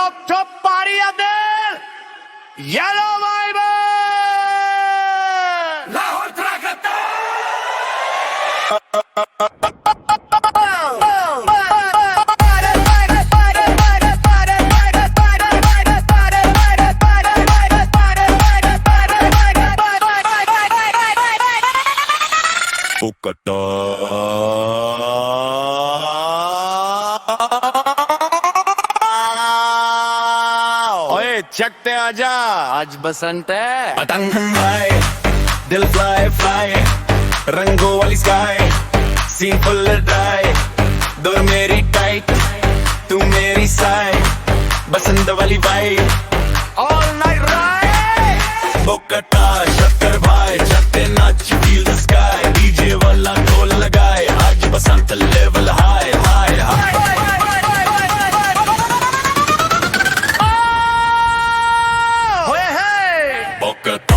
Rooftop party out there. Yellow Viber. Lahore Trakata. ओए चकते आजा, आज बसंत है। पतंग भाई, दिल फ्लाई फ्लाई, रंगों वाली स्काई, सीन फुल ड्राई, दो मेरी टाइट, तू मेरी साइड, बसंत वाली वाइब, ऑल नाइट राइड। बोकटा शक्कर भाई, चकते नाच फील द स्काई, डीजे वाला ढोल लगाए, आज Basant level high high high. बोकटा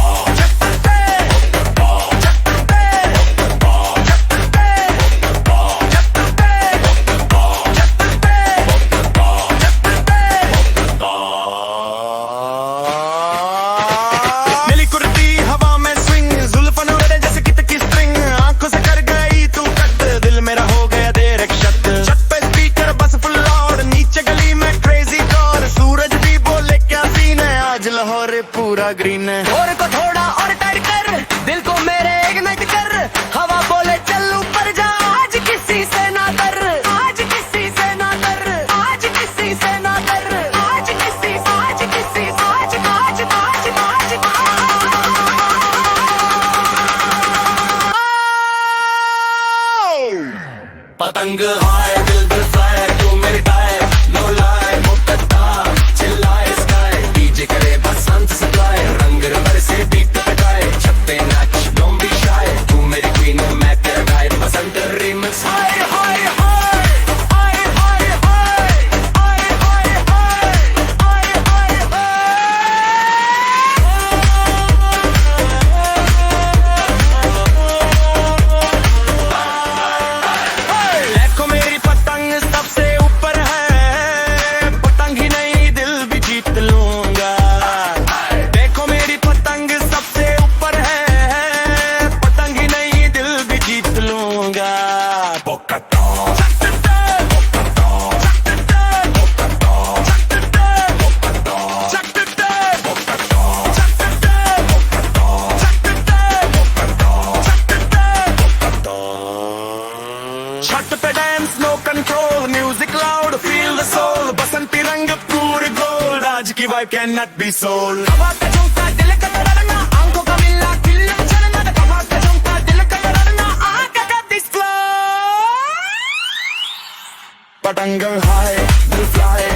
लाहौर पूरा ग्रीन है। और को थोड़ा और टाइट कर, दिल को मेरे इग्नाइट कर, हवा बोले चल ऊपर जा, आज किसी से ना डर, आज किसी से ना डर, आज किसी से ना डर, आज किसी आज किसी आज आज आज आज पतंग हाय दिल दिल फ्लाई, तू मेरी टाइप नो लाई, मुकद्दा चिल्लाए स्काई, डीजे करे बसंत सप्लाई, रंग बरसे बीट टकाए, छप्पे नाच डोंट बी शाय, तू मेरी क्वीन मैं तेरा गाय, बसंत रिमिक्स हाय हाय हाय हाय हाय हाय हाय हाय हाय हाय। देखो मेरी पतंग सबसे ऊपर है, पतंग ही नहीं दिल भी जीत लूंगा, देखो मेरी पतंग सबसे ऊपर है, पतंग ही नहीं दिल भी जीत लूंगा। छत पे dance no control, music loud feel the soul, बसंती रंग पूरे गोल्ड, आज की vibe can not be sold. हवा का झोंका दिल का धड़कना, आंखों का मिलना खिलना चलना, हवा का झोंका दिल का धड़कना, आंखों का दिस फ्लो। पतंग हाय दिल फ्लाई,